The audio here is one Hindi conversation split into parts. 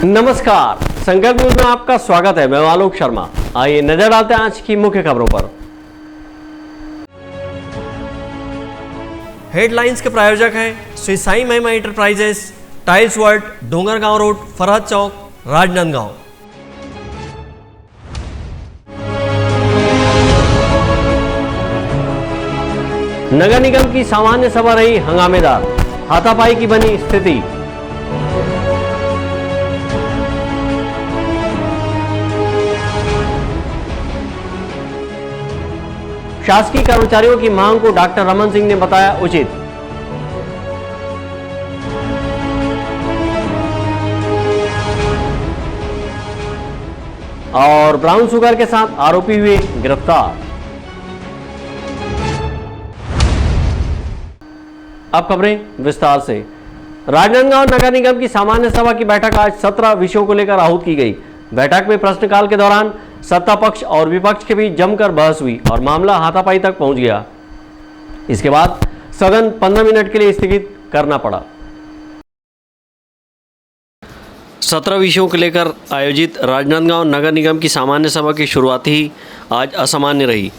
नमस्कार, संकल्प न्यूज में आपका स्वागत है। मैं आलोक शर्मा। आइए नजर डालते हैं आज की मुख्य खबरों पर। हेडलाइंस के प्रायोजक हैं Shri Sai Mahima enterprises, tiles world, Dongargaon road, Farhad Chowk, Rajnandgaon. नगर निगम की सामान्य सभा रही हंगामेदार, हाथापाई की बनी स्थिति। शासकीय कर्मचारियों की मांग को डॉक्टर रमन सिंह ने बताया उचित। और ब्राउन शुगर के साथ आरोपी हुए गिरफ्तार। अब खबरें विस्तार से। राजनांदगांव नगर निगम की सामान्य सभा की बैठक आज 17 विषयों को लेकर आहूत की गई। बैठक में प्रश्नकाल के दौरान सत्ता पक्ष और विपक्ष के बीच जमकर बहस हुई और मामला हाथापाई तक पहुंच गया। इसके बाद सदन 15 मिनट के लिए स्थगित करना पड़ा। 17 विषयों को लेकर आयोजित राजनांदगांव नगर निगम की सामान्य सभा की शुरुआत ही आज असामान्य रही।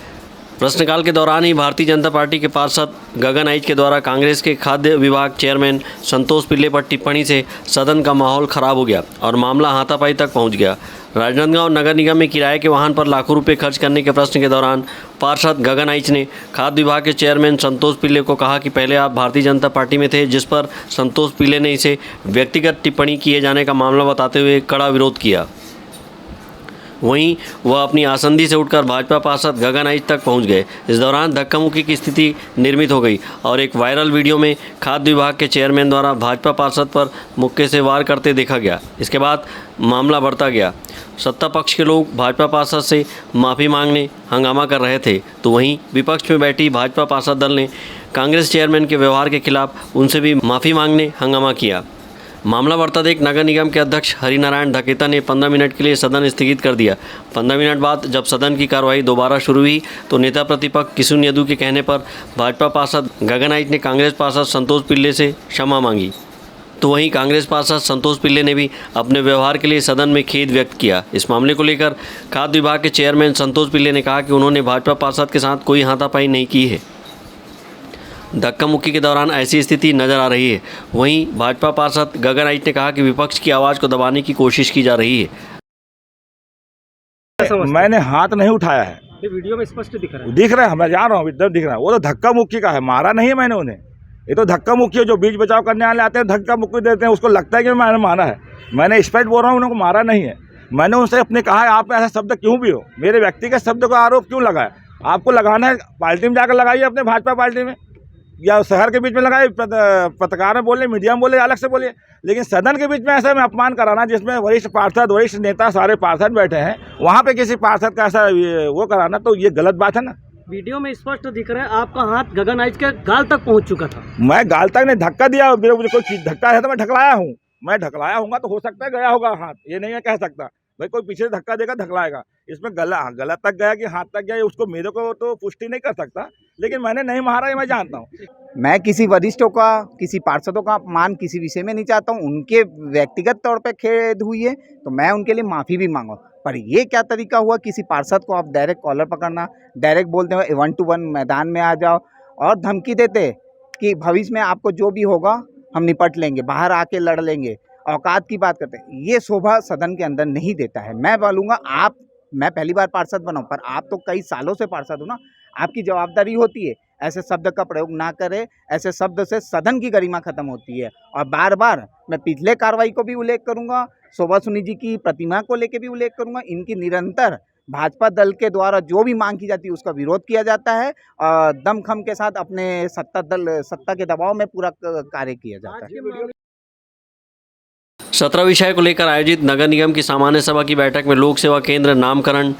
प्रश्नकाल के दौरान ही भारतीय जनता पार्टी के पार्षद गगन आइच के द्वारा कांग्रेस के खाद्य विभाग चेयरमैन संतोष पिल्ले पर टिप्पणी से सदन का माहौल खराब हो गया और मामला हाथापाई तक पहुंच गया। राजनांदगांव नगर निगम में किराए के वाहन पर लाखों रुपए खर्च करने के प्रश्न के दौरान पार्षद गगन आइच ने खाद्य विभाग के चेयरमैन संतोष पिल्ले को कहा कि पहले आप भारतीय जनता पार्टी में थे, जिस पर संतोष पिल्ले ने इसे व्यक्तिगत टिप्पणी किए जाने का मामला बताते हुए कड़ा विरोध किया। वहीं वह अपनी आसंदी से उठकर भाजपा पार्षद गगन आइच तक पहुंच गए। इस दौरान धक्का मुक्की की स्थिति निर्मित हो गई और एक वायरल वीडियो में खाद्य विभाग के चेयरमैन द्वारा भाजपा पार्षद पर मुक्के से वार करते देखा गया। इसके बाद मामला बढ़ता गया। सत्ता पक्ष के लोग भाजपा पार्षद से माफ़ी मांगने हंगामा कर रहे थे, तो वहीं विपक्ष में बैठी भाजपा पार्षद दल ने कांग्रेस चेयरमैन के व्यवहार के खिलाफ उनसे भी माफ़ी मांगने हंगामा किया। मामला बढ़ता देख नगर निगम के अध्यक्ष हरिनारायण धकेता ने 15 मिनट के लिए सदन स्थगित कर दिया। 15 मिनट बाद जब सदन की कार्रवाई दोबारा शुरू हुई तो नेता प्रतिपक्ष किशुन यदु के कहने पर भाजपा पार्षद गगन आइच ने कांग्रेस पार्षद संतोष पिल्ले से क्षमा मांगी, तो वहीं कांग्रेस पार्षद संतोष पिल्ले ने भी अपने व्यवहार के लिए सदन में खेद व्यक्त किया। इस मामले को लेकर खाद्य विभाग के चेयरमैन संतोष पिल्ले ने कहा कि उन्होंने भाजपा पार्षद के साथ कोई हाथापाई नहीं की है। धक्का मुक्की के दौरान ऐसी स्थिति नजर आ रही है। वहीं भाजपा पार्षद गगन आइच ने कहा कि विपक्ष की आवाज़ को दबाने की कोशिश की जा रही है। मैंने हाथ नहीं उठाया है, वीडियो में स्पष्ट दिख रहा है, मैं जा रहा हूँ, इधर दिख रहा है। वो तो धक्का मुक्की का है, मारा नहीं है मैंने उन्हें। ये तो धक्का मुक्की है, जो बीच बचाव करने वाले आते हैं धक्का मुक्की देते हैं, उसको लगता है कि मैंने मारा है। मैंने स्पष्ट बोल रहा हूँ, उनको मारा नहीं है। मैंने उनसे अपने कहा है, आप ऐसा शब्द क्यों भी हो, मेरे व्यक्तिगत शब्द का आरोप क्यों लगाए? आपको लगाना है पार्टी में जाकर लगाइए, अपने भाजपा पार्टी में या शहर के बीच में लगाए, पत्रकार में बोले, मीडिया में बोले, अलग से बोलिए, लेकिन सदन के बीच में ऐसा में अपमान कराना, जिसमें वरिष्ठ पार्षद, वरिष्ठ नेता, सारे पार्षद बैठे हैं, वहाँ पे किसी पार्षद का ऐसा वो कराना, तो ये गलत बात है ना। वीडियो में स्पष्ट दिख रहा है आपका हाथ गगन आइच के गाल तक पहुंच चुका था। मैं गाल तक नहीं, धक्का दिया, मेरे मुझे कोई चीज धक्का है तो मैं ढकलाया हूँ। मैं ढकलाया हूँगा तो हो सकता है गया होगा हाथ, ये नहीं है कह सकता भाई। कोई पीछे धक्का देगा ढकलाएगा, इसमें गला तक गया कि हाथ तक गया, उसको मेरे को तो पुष्टि नहीं कर सकता, लेकिन मैंने नहीं मारा ये मैं जानता हूँ। मैं किसी वरिष्ठों का, किसी पार्षदों का अपमान किसी विषय में नहीं चाहता हूँ। उनके व्यक्तिगत तौर पे खेद हुई है तो मैं उनके लिए माफ़ी भी मांगा, पर ये क्या तरीका हुआ किसी पार्षद को आप डायरेक्ट कॉलर पकड़ना, डायरेक्ट बोलते हो 1 to 1 मैदान में आ जाओ और धमकी देते कि भविष्य में आपको जो भी होगा हम निपट लेंगे, बाहर आके लड़ लेंगे, औकात की बात करते हैं। ये शोभा सदन के अंदर नहीं देता है। मैं बोलूँगा मैं पहली बार पार्षद बना हूँ, पर आप तो कई सालों से पार्षद हो ना, आपकी जवाबदारी होती है ऐसे शब्द का प्रयोग ना करें। ऐसे शब्द से सदन की गरिमा खत्म होती है। और बार बार मैं पिछले कार्रवाई को भी उल्लेख करूंगा, शोभा सुनी जी की प्रतिमा को लेकर भी उल्लेख करूंगा। इनकी निरंतर भाजपा दल के द्वारा जो भी मांग की जाती है उसका विरोध किया जाता है और दमखम के साथ अपने सत्ता के दबाव में पूरा कार्य किया जाता है। 17 विषय को लेकर आयोजित नगर निगम की सामान्य सभा की बैठक में लोक सेवा केंद्र, नामकरण,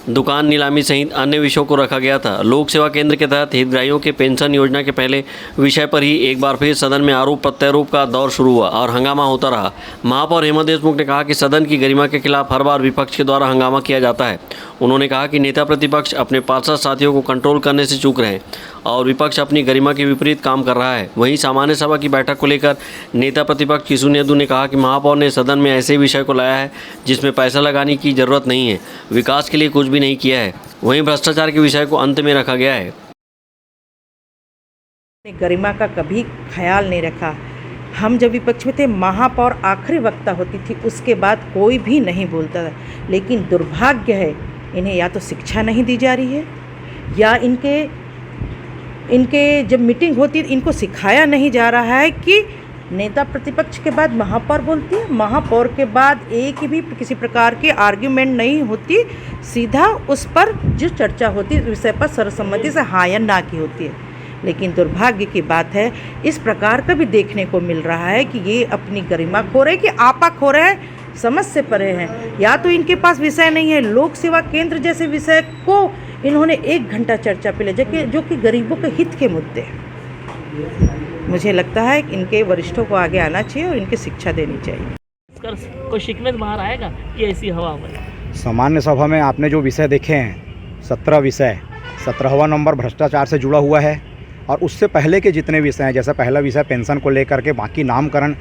दुकान नीलामी सहित अन्य विषयों को रखा गया था। लोक सेवा केंद्र के तहत हितग्राहियों के पेंशन योजना के पहले विषय पर ही एक बार फिर सदन में आरोप प्रत्यारोप का दौर शुरू हुआ और हंगामा होता रहा। महापौर हेमा देशमुख ने कहा कि सदन की गरिमा के खिलाफ हर बार विपक्ष के द्वारा हंगामा किया जाता है उन्होंने कहा कि नेता प्रतिपक्ष अपने पार्षद साथियों को कंट्रोल करने से चूक रहे हैं और विपक्ष अपनी गरिमा के विपरीत काम कर रहा है। वहीं सामान्य सभा की बैठक को लेकर नेता प्रतिपक्ष किशोर यादव ने कहा कि महापौर ने सदन में ऐसे विषय को लाया है जिसमें पैसा लगाने की जरूरत नहीं है, विकास के लिए कुछ भी नहीं किया है। वहीं भ्रष्टाचार के विषय को अंत में रखा गया है। गरिमा का कभी ख्याल नहीं रखा। हम जब विपक्ष में थे, महापौर आखिरी वक्ता होती थी, उसके बाद कोई भी नहीं बोलता था। लेकिन दुर्भाग्य है, इन्हें या तो शिक्षा नहीं दी जा रही है या इनके जब मीटिंग होती है इनको सिखाया नहीं जा रहा है कि नेता प्रतिपक्ष के बाद महापौर बोलती है, महापौर के बाद एक भी किसी प्रकार की आर्ग्यूमेंट नहीं होती, सीधा उस पर जो चर्चा होती है विषय पर सर्वसम्मति से हाँ या ना की होती है। लेकिन दुर्भाग्य की बात है, इस प्रकार का भी देखने को मिल रहा है कि ये अपनी गरिमा खो रहे, कि आपा खो रहे हैं, समझ से परे हैं। या तो इनके पास विषय नहीं है, लोक सेवा केंद्र जैसे विषय को इन्होंने 1 घंटा चर्चा पे ले जाके, जो कि गरीबों के हित के मुद्दे हैं। मुझे लगता है कि इनके वरिष्ठों को आगे आना चाहिए और इनकी शिक्षा देनी चाहिए। कोई शिकवे बाहर आएगा कि ऐसी हवा में? सामान्य सभा में आपने जो विषय देखे हैं, 17 विषय, 17वां नंबर भ्रष्टाचार से जुड़ा हुआ है। और उससे पहले के जितने विषय हैं, जैसे पहला विषय पेंशन को लेकर के, बाकी नामकरण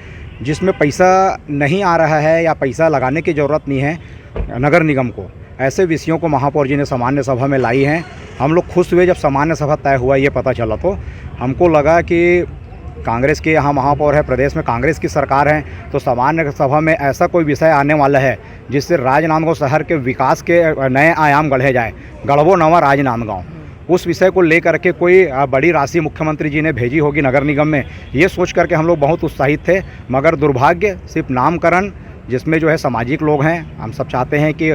जिसमें पैसा नहीं आ रहा है या पैसा लगाने की ज़रूरत नहीं है नगर निगम को, ऐसे विषयों को महापौर जी ने सामान्य सभा में लाई हैं। हम लोग खुश हुए जब सामान्य सभा तय हुआ, ये पता चला तो हमको लगा कि कांग्रेस के यहाँ महापौर है, प्रदेश में कांग्रेस की सरकार है, तो सामान्य सभा में ऐसा कोई विषय आने वाला है जिससे राजनांदगांव शहर के विकास के नए आयाम गढ़े जाए। गढ़वो नवा राजनांदगांव, उस विषय को लेकर के कोई बड़ी राशि मुख्यमंत्री जी ने भेजी होगी नगर निगम में, ये सोच करके हम लोग बहुत उत्साहित थे। मगर दुर्भाग्य सिर्फ नामकरण, जिसमें जो है सामाजिक लोग हैं, हम सब चाहते हैं कि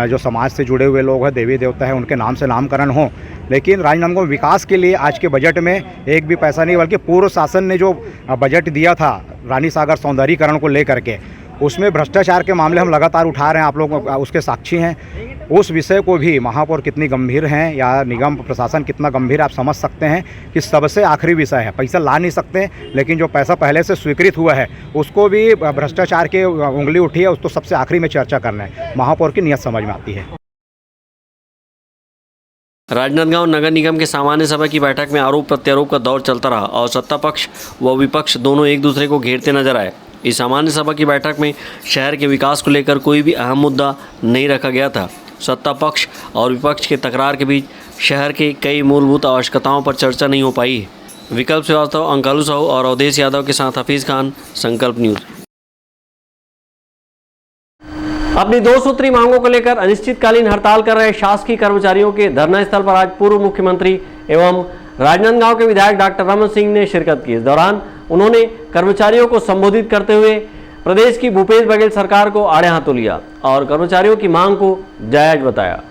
जो समाज से जुड़े हुए लोग हैं, देवी देवता हैं, उनके नाम से नामकरण हो। लेकिन राजनांदगांव विकास के लिए आज के बजट में एक भी पैसा नहीं, बल्कि पूर्व शासन ने जो बजट दिया था रानी सागर सौंदर्यीकरण को लेकर के, उसमें भ्रष्टाचार के मामले हम लगातार उठा रहे हैं, आप लोग उसके साक्षी हैं। उस विषय को भी महापौर कितनी गंभीर हैं या निगम प्रशासन कितना गंभीर है, आप समझ सकते हैं कि सबसे आखिरी विषय है। पैसा ला नहीं सकते, लेकिन जो पैसा पहले से स्वीकृत हुआ है उसको भी भ्रष्टाचार के उंगली उठी है, उसको सबसे आखिरी में चर्चा करना है। महापौर की नीयत समझ में आती है। राजनांदगांव नगर निगम के सामान्य सभा की बैठक में आरोप प्रत्यारोप का दौर चलता रहा और सत्ता पक्ष व विपक्ष दोनों एक दूसरे को घेरते नजर आए। इस सामान्य सभा की बैठक में शहर के विकास को लेकर कोई भी अहम मुद्दा नहीं रखा गया था। सत्ता पक्ष और विपक्ष के तकरार के बीच शहर के कई मूलभूत आवश्यकताओं पर चर्चा नहीं हो पाई। विकल्प श्रीवास्तव, अंकालू साहू और अवधेश यादव के साथ हफीज़ खान, संकल्प न्यूज़। अपनी 2 सूत्री मांगों को लेकर अनिश्चितकालीन हड़ताल कर रहे शासकीय कर्मचारियों के धरना स्थल पर आज पूर्व मुख्यमंत्री एवं राजनांदगांव के विधायक डॉक्टर रमन सिंह ने शिरकत की। इस दौरान उन्होंने कर्मचारियों को संबोधित करते हुए प्रदेश की भूपेश बघेल सरकार को आड़े हाथों लिया और कर्मचारियों की मांग को जायज बताया।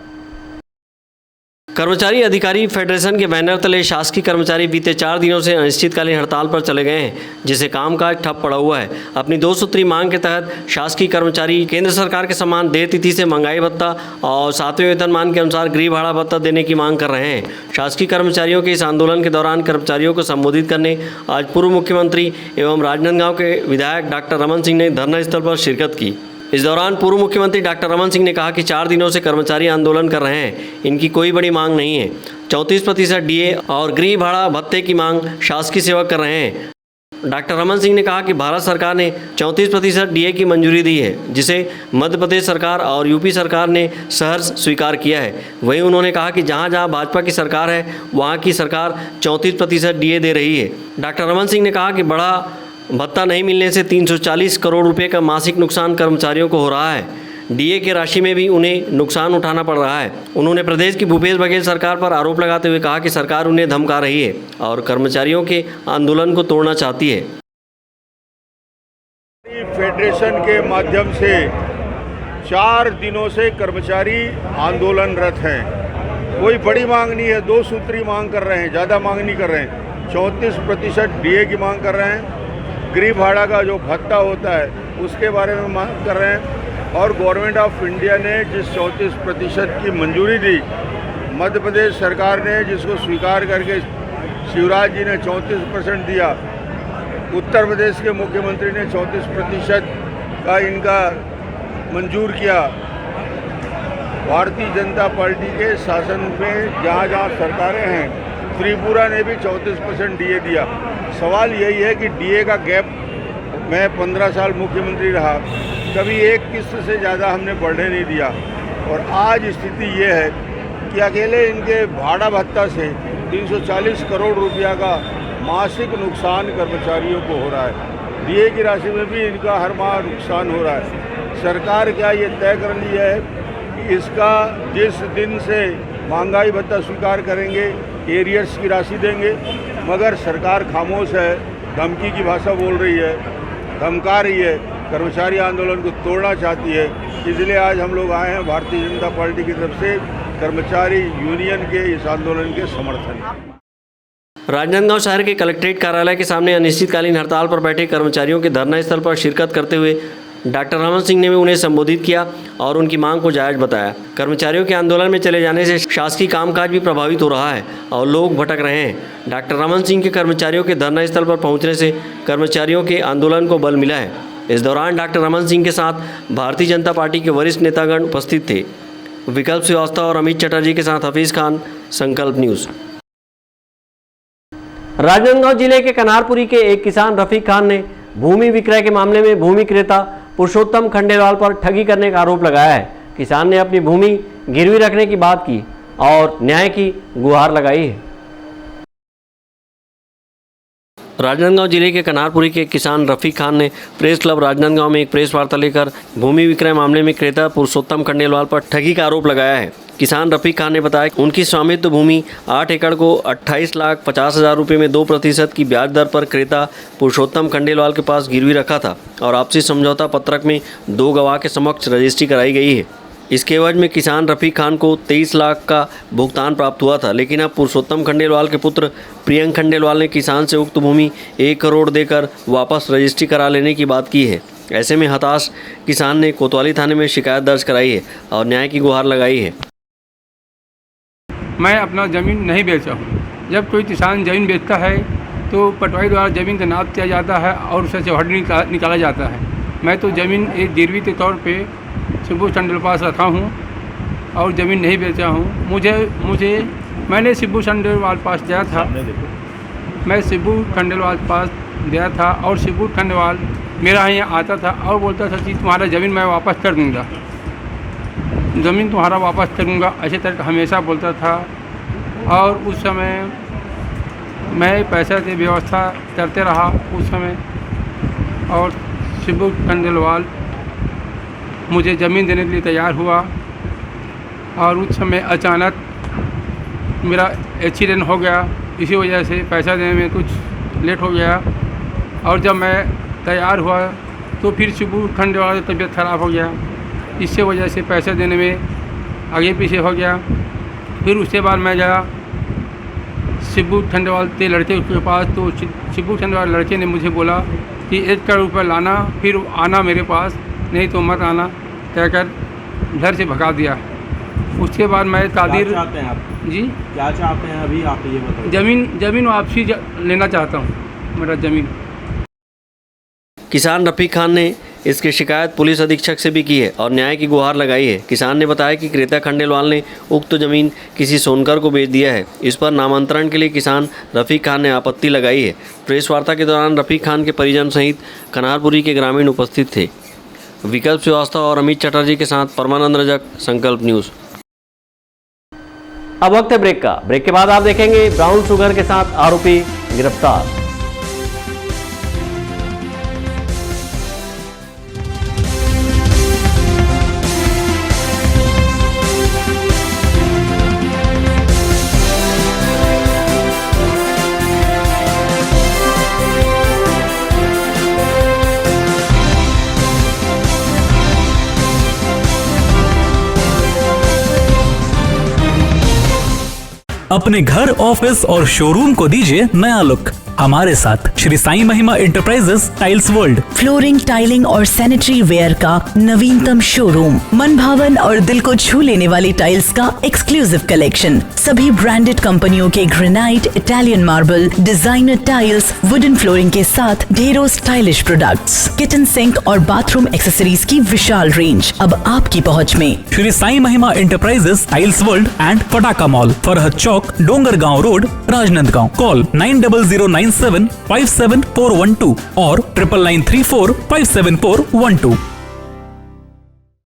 कर्मचारी अधिकारी फेडरेशन के बैनर तले शासकीय कर्मचारी बीते 4 दिनों से अनिश्चितकालीन हड़ताल पर चले गए हैं, जिससे कामकाज ठप पड़ा हुआ है। अपनी 2 सूत्री मांग के तहत शासकीय कर्मचारी केंद्र सरकार के समान देय तिथि से महंगाई भत्ता और 7वें वेतनमान के अनुसार गृह भाड़ा भत्ता देने की मांग कर रहे हैं। शासकीय कर्मचारियों के इस आंदोलन के दौरान कर्मचारियों को संबोधित करने आज पूर्व मुख्यमंत्री एवं राजनांदगांव के विधायक डॉक्टर रमन सिंह ने धरना स्थल पर शिरकत की। इस दौरान पूर्व मुख्यमंत्री डॉक्टर रमन सिंह ने कहा कि 4 दिनों से कर्मचारी आंदोलन कर रहे हैं, इनकी कोई बड़ी मांग नहीं है। 34% डीए और गृह भाड़ा भत्ते की मांग शासकीय सेवक कर रहे हैं। डॉक्टर रमन सिंह ने कहा कि भारत सरकार ने 34% डीए की मंजूरी दी है, जिसे मध्य प्रदेश सरकार और यूपी सरकार ने सहर्ष स्वीकार किया है। वहीं उन्होंने कहा कि जहां जहां भाजपा की सरकार है, वहां की सरकार 34% डीए दे रही है। डॉक्टर रमन सिंह ने कहा कि बड़ा भत्ता नहीं मिलने से 340 करोड़ रुपए का मासिक नुकसान कर्मचारियों को हो रहा है। डीए की राशि में भी उन्हें नुकसान उठाना पड़ रहा है। उन्होंने प्रदेश की भूपेश बघेल सरकार पर आरोप लगाते हुए कहा कि सरकार उन्हें धमका रही है और कर्मचारियों के आंदोलन को तोड़ना चाहती है। फेडरेशन के माध्यम से 4 दिनों से कर्मचारी आंदोलनरत हैं। कोई बड़ी मांग नहीं है, 2 सूत्री मांग कर रहे हैं, ज़्यादा मांग नहीं कर रहे हैं। 34% डीए की मांग कर रहे हैं। गृह भाड़ा का जो भत्ता होता है उसके बारे में मांग कर रहे हैं। और गवर्नमेंट ऑफ इंडिया ने जिस 34% की मंजूरी दी, मध्य प्रदेश सरकार ने जिसको स्वीकार करके शिवराज जी ने 34% दिया, उत्तर प्रदेश के मुख्यमंत्री ने 34% का इनका मंजूर किया। भारतीय जनता पार्टी के शासन में जहाँ जहाँ सरकारें हैं, त्रिपुरा ने भी 34% डीए दिया। सवाल यही है कि डीए का गैप, मैं 15 साल मुख्यमंत्री रहा, कभी एक किस्त से ज़्यादा हमने बढ़ने नहीं दिया। और आज स्थिति ये है कि अकेले इनके भाड़ा भत्ता से 340 करोड़ रुपया का मासिक नुकसान कर्मचारियों को हो रहा है। डीए की राशि में भी इनका हर माह नुकसान हो रहा है। सरकार क्या ये तय कर ली है कि इसका जिस दिन से महंगाई भत्ता स्वीकार करेंगे एरियर्स की राशि देंगे, मगर सरकार खामोश है, धमकी की भाषा बोल रही है, धमका रही है, कर्मचारी आंदोलन को तोड़ना चाहती है। इसलिए आज हम लोग आए हैं भारतीय जनता पार्टी की तरफ से कर्मचारी यूनियन के इस आंदोलन के समर्थन। राजनांदगांव शहर के कलेक्ट्रेट कार्यालय के सामने अनिश्चितकालीन हड़ताल पर बैठे कर्मचारियों के धरना स्थल पर शिरकत करते हुए डॉक्टर रमन सिंह ने भी उन्हें संबोधित किया और उनकी मांग को जायज़ बताया। कर्मचारियों के आंदोलन में चले जाने से शासकीय कामकाज भी प्रभावित हो रहा है और लोग भटक रहे हैं। डॉक्टर रमन सिंह के कर्मचारियों के धरना स्थल पर पहुंचने से कर्मचारियों के आंदोलन को बल मिला है। इस दौरान डॉक्टर रमन सिंह के साथ भारतीय जनता पार्टी के वरिष्ठ नेतागण उपस्थित थे। विकल्प श्रीवास्तव और अमित चटर्जी के साथ हफीज़ खान, संकल्प न्यूज़। राजनांदगांव जिले के कनारपुरी के एक किसान रफीक खान ने भूमि विक्रय के मामले में भूमि क्रेता पुरुषोत्तम खंडेलवाल पर ठगी करने का आरोप लगाया है। किसान ने अपनी भूमि गिरवी रखने की बात की और न्याय की गुहार लगाई है। राजनांदगांव जिले के कनारपुरी के किसान रफीक खान ने प्रेस क्लब राजनांदगांव में एक प्रेस वार्ता लेकर भूमि विक्रय मामले में क्रेता पुरुषोत्तम खंडेलवाल पर ठगी का आरोप लगाया है। किसान रफीक खान ने बताया कि उनकी स्वामित्व भूमि 8 एकड़ को 28,50,000 रुपये में 2% की ब्याज दर पर क्रेता पुरुषोत्तम खंडेलवाल के पास गिरवी रखा था और आपसी समझौता पत्रक में 2 गवाह के समक्ष रजिस्ट्री कराई गई है। इसके एवज में किसान रफीक खान को 23 लाख का भुगतान प्राप्त हुआ था, लेकिन अब पुरुषोत्तम खंडेलवाल के पुत्र प्रियंक खंडेलवाल ने किसान से उक्त भूमि 1 करोड़ देकर वापस रजिस्ट्री करा लेने की बात की है। ऐसे में हताश किसान ने कोतवाली थाने में शिकायत दर्ज कराई है और न्याय की गुहार लगाई है। मैं अपना ज़मीन नहीं बेचा हूँ। जब कोई किसान ज़मीन बेचता है तो पटवारी द्वारा ज़मीन का नाप किया जाता है और उसे चौहदी निकाला जाता है। मैं तो ज़मीन एक गिरवी के तौर पे शिबू खंडेलवाल पास रखा हूँ और ज़मीन नहीं बेचा हूँ। मैंने शिबू खंडेलवाल पास गया था, मैं शिबू खंडेलवाल पास गया था और शिबू खंडेलवाल मेरा यहाँ आता था और बोलता था कि तुम्हारा ज़मीन मैं वापस कर दूँगा, ज़मीन तुम्हारा वापस करूँगा, ऐसे तरह हमेशा बोलता था। और उस समय मैं पैसा की व्यवस्था करते रहा उस समय, और शिबू खंडेलवाल मुझे ज़मीन देने के लिए तैयार हुआ। और उस समय अचानक मेरा एक्सीडेंट हो गया, इसी वजह से पैसा देने में कुछ लेट हो गया। और जब मैं तैयार हुआ तो फिर शिबू खंडेलवाल की तबीयत ख़राब हो गया, इससे वजह से पैसे देने में आगे पीछे हो गया। फिर उसके बाद मैं गया शिबू खंडेलवाल के लड़के के पास, तो शिबू खंडेलवाल लड़के ने मुझे बोला कि 1 करोड़ रुपये लाना, फिर आना मेरे पास, नहीं तो मत आना, कहकर घर से भगा दिया। उसके बाद मैं तादीर क्या चाहते हैं आप? जी क्या चाहते हैं अभी आप ये बताइए। ज़मीन वापसी लेना चाहता हूँ, मेरा ज़मीन। किसान रफीक खान ने इसकी शिकायत पुलिस अधीक्षक से भी की है और न्याय की गुहार लगाई है। किसान ने बताया कि क्रेता खंडेलवाल ने उक्त जमीन किसी सोनकर को बेच दिया है। इस पर नामांतरण के लिए किसान रफीक खान ने आपत्ति लगाई है। प्रेस वार्ता के दौरान रफीक खान के परिजन सहित कनारपुरी के ग्रामीण उपस्थित थे। विकल्प श्रीवास्तव और अमित चटर्जी के साथ परमानंद रजक, संकल्प न्यूज़। अब वक्त है ब्रेक का। ब्रेक के बाद आप देखेंगे ब्राउन शुगर के साथ आरोपी गिरफ्तार। अपने घर, ऑफिस और शोरूम को दीजिए नया लुक। हमारे साथ Shri Sai Mahima enterprises tiles world, flooring, tiling और सैनिटरी वेयर का नवीनतम शोरूम, मन भावन और दिल को छू लेने वाली टाइल्स का एक्सक्लूसिव कलेक्शन, सभी ब्रांडेड कंपनियों के granite, Italian marble, designer tiles, wooden flooring के साथ ढेरों स्टाइलिश प्रोडक्ट्स, किचन सिंक और बाथरूम एक्सेसरीज की विशाल रेंज अब आपकी पहुंच में। Shri Sai Mahima enterprises tiles world and Pataka mall, Farhad Chowk, Dongargaon road, Rajnandgaon. Call 9009757412 और 9993457412।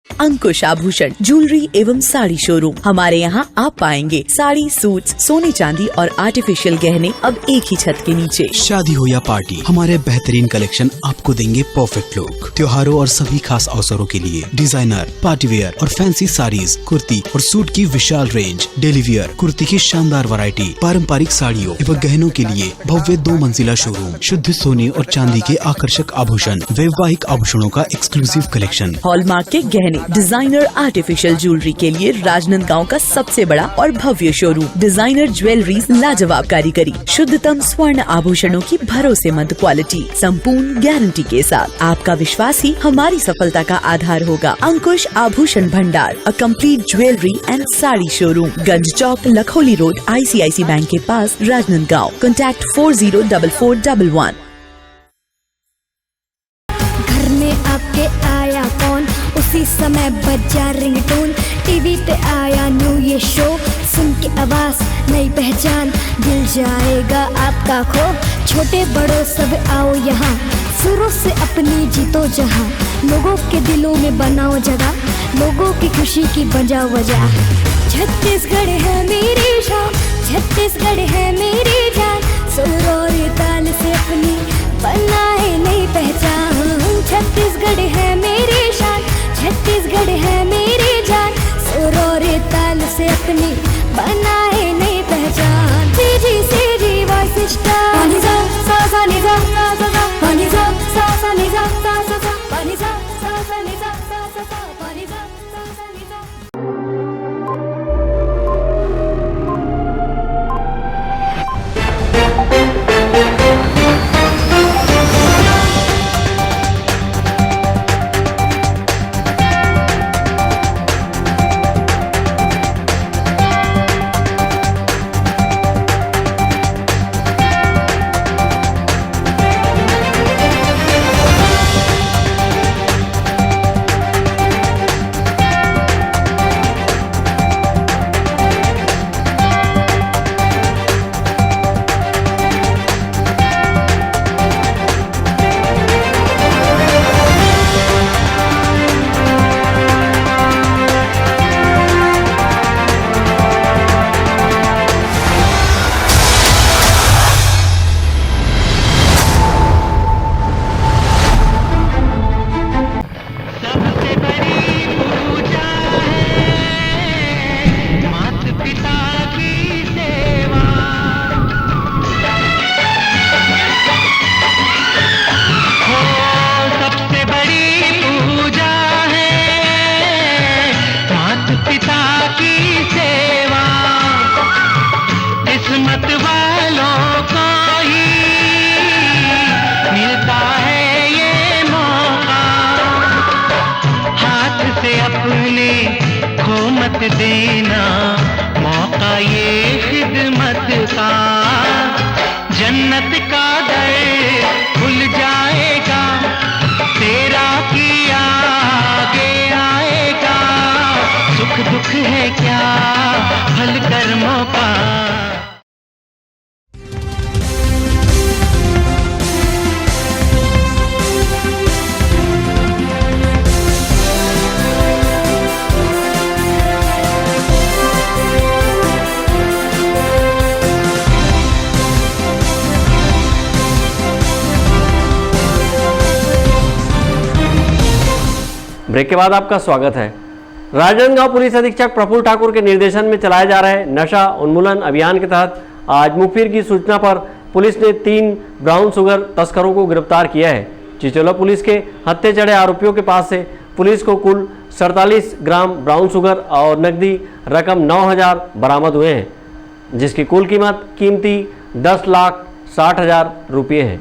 अंकुश आभूषण ज्वेलरी एवं साड़ी शोरूम। हमारे यहाँ आप पाएंगे साड़ी, सूट्स, सोने चांदी और आर्टिफिशियल गहने अब एक ही छत के नीचे। शादी हो या पार्टी, हमारे बेहतरीन कलेक्शन आपको देंगे परफेक्ट लुक। त्योहारों और सभी खास अवसरों के लिए डिजाइनर, पार्टी वेयर और फैंसी साड़ीज, कुर्ती और सूट की विशाल रेंज, डेली वियर कुर्ती की शानदार वैरायटी, पारंपरिक साड़ियों एवं गहनों के लिए भव्य 2 मंजिला शोरूम, शुद्ध सोने और चांदी के आकर्षक आभूषण, वैवाहिक आभूषणों का एक्सक्लूसिव कलेक्शन, हॉलमार्क के गहने, डिजाइनर आर्टिफिशियल ज्वेलरी के लिए राजनांदगांव का सबसे बड़ा और भव्य शोरूम, डिजाइनर ज्वेलरी, लाजवाब कारीगरी, शुद्धतम स्वर्ण आभूषणों की भरोसेमंद क्वालिटी, संपूर्ण गारंटी के साथ। आपका विश्वास ही हमारी सफलता का आधार होगा। अंकुश आभूषण भंडार, a complete jewellery and sari showroom, Ganj Chowk, Lakholi road, ICIC bank के पास, राजनांदगांव। कॉन्टैक्ट 404411। घर में आपके आया कौन, उसी समय बजा रिंगटोन, टीवी पे आया न्यू ये शो, सुन के आवाज नई पहचान, दिल जाएगा आपका खो। छोटे बड़ों सब आओ यहाँ, सुरों से अपनी जीतो जहाँ, लोगों के दिलों में बनाओ जगह, लोगों की खुशी की बजाओ वजह। छत्तीसगढ़ है मेरी शान, छत्तीसगढ़ है मेरी जान, सुर और ताल से अपनी बनाए नई पहचान। छत्तीसगढ़ है मेरी शान, छत्तीसगढ़ है मेरी जान, सुर और ताल से अपनी बनाए नई पहचान। सीधी सीधी वॉइस स्टार, पानी सा सा सा नि सा सा सा सा, पानी सा सा सा नि सा सा सा सा, पानी सा सा सा नि सा सा सा सा, पानी सा सा सा नि सा। देना मौका ये खिदमत का, जन्नत का दर खुल जाएगा, तेरा किया आगे आएगा, सुख दुख है क्या हल कर्मों का। ब्रेक के बाद आपका स्वागत है। राजनांदगांव पुलिस अधीक्षक प्रफुल्ल ठाकुर के निर्देशन में चलाए जा रहे नशा उन्मूलन अभियान के तहत आज मुखबिर की सूचना पर पुलिस ने 3 ब्राउन शुगर तस्करों को गिरफ्तार किया है। चिचोला पुलिस के हत्थे चढ़े आरोपियों के पास से पुलिस को कुल 47 ग्राम ब्राउन शुगर और नकदी रकम 9,000 बरामद हुए हैं, जिसकी कुल कीमत कीमती 10,60,000 60,000 रुपये है।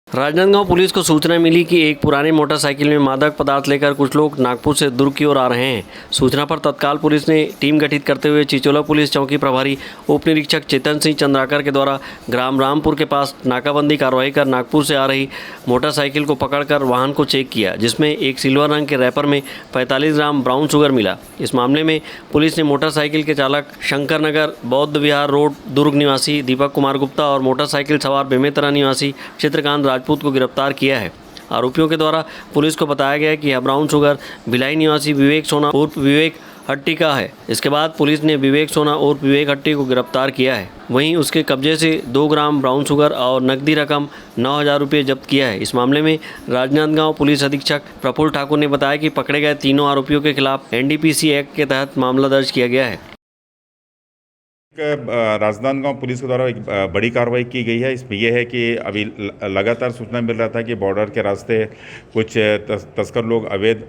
राजनांदगांव पुलिस को सूचना मिली कि एक पुरानी मोटरसाइकिल में मादक पदार्थ लेकर कुछ लोग नागपुर से दुर्ग की ओर आ रहे हैं। सूचना पर तत्काल पुलिस ने टीम गठित करते हुए चिचोला पुलिस चौकी प्रभारी उप निरीक्षक चेतन सिंह चंद्राकर के द्वारा ग्राम रामपुर के पास नाकाबंदी कार्रवाई कर नागपुर से आ रही मोटरसाइकिल को पकड़कर वाहन को चेक किया, जिसमें एक सिल्वर रंग के रैपर में 45 ग्राम ब्राउन शुगर मिला। इस मामले में पुलिस ने मोटरसाइकिल के चालक शंकर नगर बौद्ध विहार रोड दुर्ग निवासी दीपक कुमार गुप्ता और मोटरसाइकिल सवार बेमेतरा निवासी चित्रकांत राजपूत को गिरफ्तार किया है। आरोपियों के द्वारा पुलिस को बताया गया कि यह ब्राउन शुगर भिलाई निवासी विवेक सोना उर्फ विवेक हट्टी का है। इसके बाद पुलिस ने विवेक सोना उर्फ विवेक हट्टी को गिरफ्तार किया है। वहीं उसके कब्जे से 2 ग्राम ब्राउन शुगर और नकदी रकम 9,000 रुपये जब्त किया है। इस मामले में राजनांदगांव पुलिस अधीक्षक प्रफुल्ल ठाकुर ने बताया कि पकड़े गए तीनों आरोपियों के खिलाफ NDPC एक्ट के तहत मामला दर्ज किया गया है। राजनांदगांव पुलिस के द्वारा एक बड़ी कार्रवाई की गई है। इसमें यह है कि अभी लगातार सूचना मिल रहा था कि बॉर्डर के रास्ते कुछ तस्कर लोग अवैध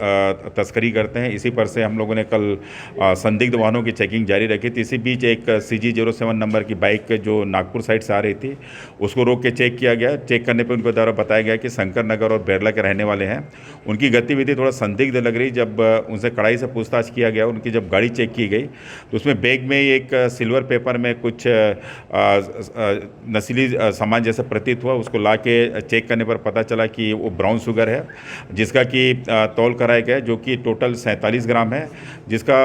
तस्करी करते हैं। इसी पर से हम लोगों ने कल संदिग्ध वाहनों की चेकिंग जारी रखी थी। इसी बीच एक CG07 नंबर की बाइक जो नागपुर साइड से आ रही थी उसको रोक के चेक किया गया। चेक करने पर उनके द्वारा बताया गया कि शंकर नगर और बेरला के रहने वाले हैं। उनकी गतिविधि थोड़ा संदिग्ध लग रही। जब उनसे कड़ाई से पूछताछ किया गया, उनकी जब गाड़ी चेक की गई तो उसमें बैग में एक सिल्वर पेपर में कुछ नशीली सामान जैसा प्रतीत हुआ। उसको लाके चेक करने पर पता चला कि वो ब्राउन शुगर है, जिसका कि तौल कराया गया, जो कि टोटल 47 ग्राम है, जिसका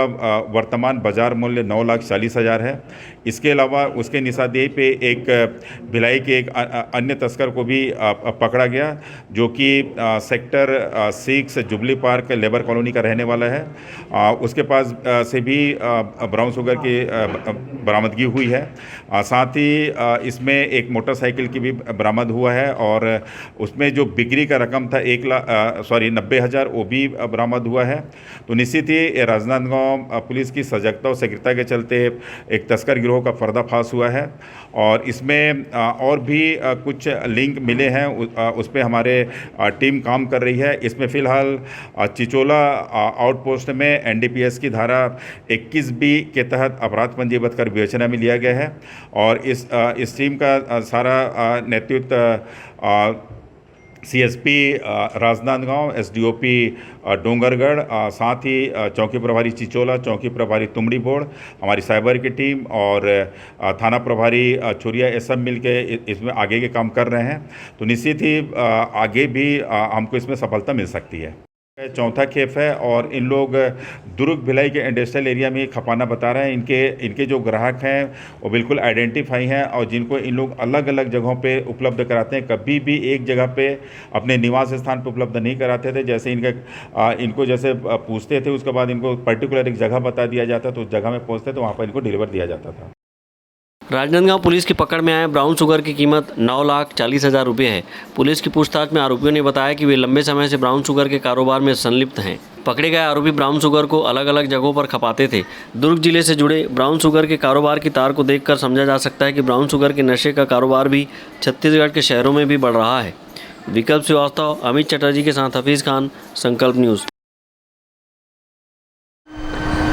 वर्तमान बाजार मूल्य 9,40,000 है। इसके अलावा उसके निशानदेही पे एक भिलाई के एक अन्य तस्कर को भी पकड़ा गया, जो कि sector 6 jubilee park labour colony का रहने वाला है। उसके पास से भी ब्राउन शुगर की बरामदगी हुई है। साथ ही इसमें एक मोटरसाइकिल की भी बरामद हुआ है और उसमें जो बिक्री का रकम था 90,000 वो भी बरामद हुआ है। तो निश्चित ही राजनांदगांव पुलिस की सजगता और सक्रियता के चलते एक तस्कर गिरोह का पर्दाफाश हुआ है और इसमें और भी कुछ लिंक मिले हैं। उस पर हमारे टीम काम कर रही है। इसमें फ़िलहाल चिचोला आउटपोस्ट में NDPS की धारा 21B के तहत अपराध पंजीबद्ध कर विवेचना में लिया गया है और इस टीम का सारा नेतृत्व CSP राजनांदगांव, SDOP डोंगरगढ़, साथ ही चौकी प्रभारी चिचोला, चौकी प्रभारी तुमड़ी बोर्ड, हमारी साइबर की टीम और थाना प्रभारी चुरिया, ये सब मिल के इसमें आगे के काम कर रहे हैं। तो निश्चित ही आगे भी हमको इसमें सफलता मिल सकती है। चौथा खेप है और इन लोग दुर्ग भिलाई के इंडस्ट्रियल एरिया में खपाना बता रहे हैं। इनके जो ग्राहक हैं वो बिल्कुल आइडेंटिफाई हैं और जिनको इन लोग अलग अलग जगहों पे उपलब्ध कराते हैं। कभी भी एक जगह पे अपने निवास स्थान पे उपलब्ध नहीं कराते थे। जैसे इनको जैसे पूछते थे, उसके बाद इनको पर्टिकुलर एक जगह बता दिया जाता, तो उस जगह में पहुँचते तो वहाँ पर इनको डिलीवर दिया जाता था। राजनांदगांव पुलिस की पकड़ में आए ब्राउन शुगर की कीमत 9,40,000 रुपये है। पुलिस की पूछताछ में आरोपियों ने बताया कि वे लंबे समय से ब्राउन शुगर के कारोबार में संलिप्त हैं। पकड़े गए आरोपी ब्राउन शुगर को अलग अलग जगहों पर खपाते थे। दुर्ग जिले से जुड़े ब्राउन शुगर के कारोबार की तार को देखकर समझा जा सकता है कि ब्राउन शुगर के नशे का कारोबार भी छत्तीसगढ़ के शहरों में भी बढ़ रहा है। विकल्प श्रीवास्तव, अमित चटर्जी के साथ हफीज़ खान, संकल्प न्यूज़।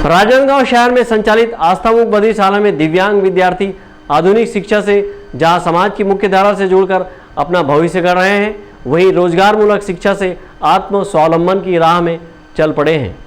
राजनांदगांव शहर में संचालित आस्थामुख बधिरशाला में दिव्यांग विद्यार्थी आधुनिक शिक्षा से जहां समाज की मुख्य धारा से जुड़कर अपना भविष्य गढ़ रहे हैं, वहीं रोजगार मूलक शिक्षा से आत्म स्वावलंबन की राह में चल पड़े हैं।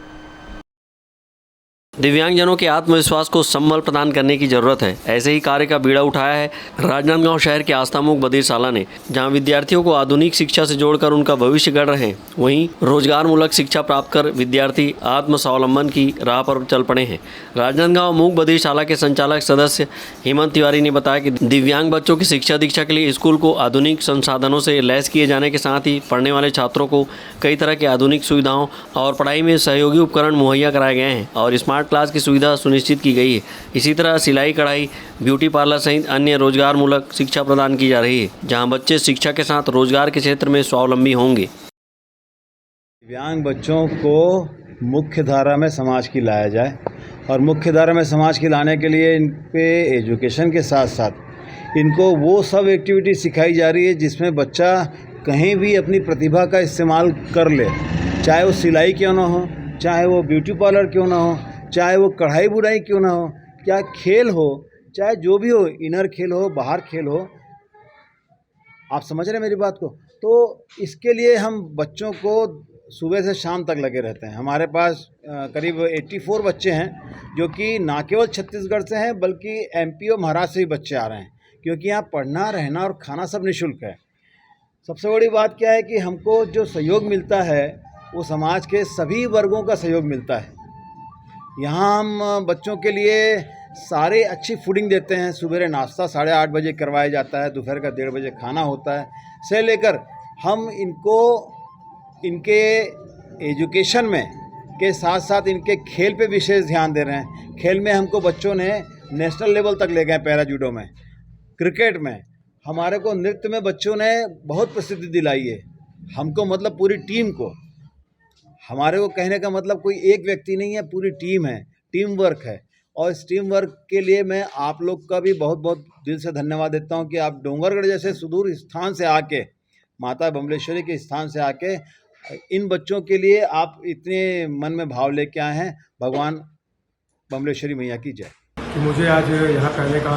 दिव्यांगजनों के आत्मविश्वास को संबल प्रदान करने की जरूरत है। ऐसे ही कार्य का बीड़ा उठाया है राजनांदगांव शहर के आस्थामुख बधिरशाला ने, जहां विद्यार्थियों को आधुनिक शिक्षा से जोड़कर उनका भविष्य गढ़ रहे हैं, वहीं रोजगार मूलक शिक्षा प्राप्त कर विद्यार्थी आत्म स्वावलंबन की राह पर चल पड़े हैं। राजनांदगांव मूक बधिरशाला के संचालक सदस्य हेमंत तिवारी ने बताया कि दिव्यांग बच्चों की शिक्षा दीक्षा के लिए स्कूल को आधुनिक संसाधनों से लैस किए जाने के साथ ही पढ़ने वाले छात्रों को कई तरह की आधुनिक सुविधाओं और पढ़ाई में सहयोगी उपकरण मुहैया कराए गए हैं और स्मार्ट क्लास की सुविधा सुनिश्चित की गई है। इसी तरह सिलाई कढ़ाई, ब्यूटी पार्लर सहित अन्य रोजगार मूलक शिक्षा प्रदान की जा रही है, जहां बच्चे शिक्षा के साथ रोजगार के क्षेत्र में स्वावलंबी होंगे। दिव्यांग बच्चों को मुख्य धारा में समाज की लाया जाए और मुख्य धारा में समाज की लाने के लिए इन पे एजुकेशन के साथ साथ इनको वो सब एक्टिविटी सिखाई जा रही है जिसमें बच्चा कहीं भी अपनी प्रतिभा का इस्तेमाल कर ले, चाहे वो सिलाई क्यों ना हो, चाहे वो ब्यूटी पार्लर क्यों ना हो, चाहे वो कढ़ाई बुनाई क्यों ना हो, क्या खेल हो, चाहे जो भी हो, इनर खेल हो, बाहर खेल हो, आप समझ रहे हैं मेरी बात को। तो इसके लिए हम बच्चों को सुबह से शाम तक लगे रहते हैं। हमारे पास करीब 84 बच्चे हैं जो कि ना केवल छत्तीसगढ़ से हैं बल्कि MP और महाराष्ट्र से भी बच्चे आ रहे हैं, क्योंकि यहाँ पढ़ना, रहना और खाना सब निःशुल्क है। सबसे बड़ी बात क्या है कि हमको जो सहयोग मिलता है वो समाज के सभी वर्गों का सहयोग मिलता है। यहाँ हम बच्चों के लिए सारे अच्छी फूडिंग देते हैं। सुबह नाश्ता 8:30 बजे करवाया जाता है, दोपहर का 1:30 बजे खाना होता है, से लेकर हम इनको इनके एजुकेशन में के साथ साथ इनके खेल पे विशेष ध्यान दे रहे हैं। खेल में हमको बच्चों ने नेशनल लेवल तक ले गए, पैरा जूडो में, क्रिकेट में। हमारे को नृत्य में बच्चों ने बहुत प्रसिद्धि दिलाई है। हमको मतलब पूरी टीम को, हमारे को कहने का मतलब कोई एक व्यक्ति नहीं है, पूरी टीम है, टीम वर्क है। और इस टीम वर्क के लिए मैं आप लोग का भी बहुत बहुत दिल से धन्यवाद देता हूं कि आप डोंगरगढ़ जैसे सुदूर स्थान से आके, माता बमलेश्वरी के स्थान से आके इन बच्चों के लिए आप इतने मन में भाव लेके आए हैं। भगवान बमलेश्वरी मैया की जय। कि मुझे आज यहाँ पहले का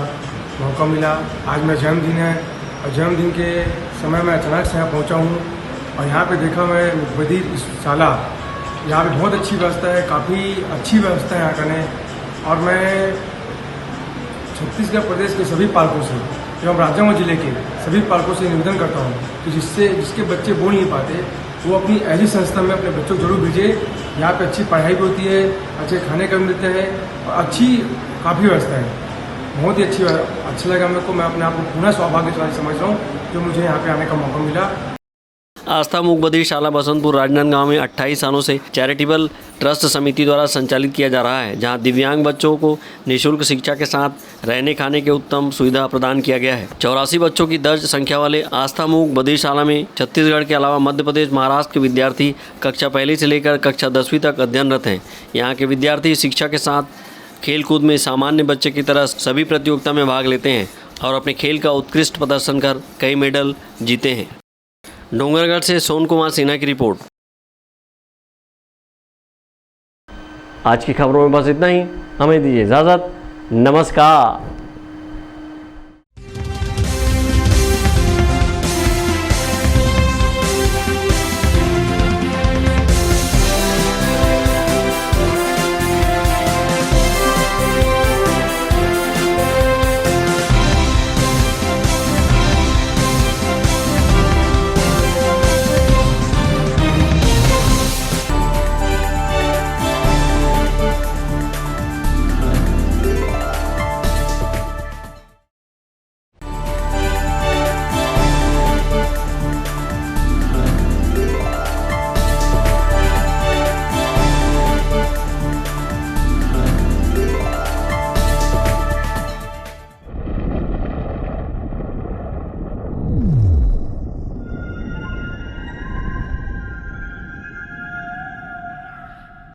मौका मिला। आज मेरा जन्मदिन है और जन्मदिन के समय मैं अचानक से यहाँ पहुँचा हूँ और यहाँ पे देखा मैं बधिर शाला, यहाँ पे बहुत अच्छी व्यवस्था है, काफ़ी अच्छी व्यवस्था है यहाँ करने। और मैं छत्तीसगढ़ प्रदेश के सभी पालकों से एवं राजनांदगांव जिले के सभी पालकों से निवेदन करता हूँ कि जिसके बच्चे बोल नहीं पाते वो अपनी ऐसी संस्था में अपने बच्चों को जरूर भेजें। यहाँ पे अच्छी पढ़ाई भी होती है, अच्छे खाने का मिलते हैं और अच्छी काफ़ी व्यवस्था है। बहुत ही अच्छा लगा मेरे को। मैं अपने आप को पुनः सौभाग्यशाली समझ रहा हूँ जो मुझे यहाँ पे आने का मौका मिला। आस्था मूक बधिर शाला बसंतपुर राजनांदगांव में 28 सालों से चैरिटेबल ट्रस्ट समिति द्वारा संचालित किया जा रहा है, जहां दिव्यांग बच्चों को निःशुल्क शिक्षा के साथ रहने खाने के उत्तम सुविधा प्रदान किया गया है। 84 बच्चों की दर्ज संख्या वाले आस्था मूक बधिर शाला में छत्तीसगढ़ के अलावा मध्य प्रदेश, महाराष्ट्र के विद्यार्थी कक्षा 1 से लेकर कक्षा 10वीं तक अध्ययनरत हैं। यहाँ के विद्यार्थी शिक्षा के साथ खेलकूद में सामान्य बच्चे की तरह सभी प्रतियोगिता में भाग लेते हैं और अपने खेल का उत्कृष्ट प्रदर्शन कर कई मेडल जीते हैं। डोंगरगढ़ से सोन कुमार सिन्हा की रिपोर्ट। आज की खबरों में बस इतना ही। हमें दीजिए इजाज़त। नमस्कार।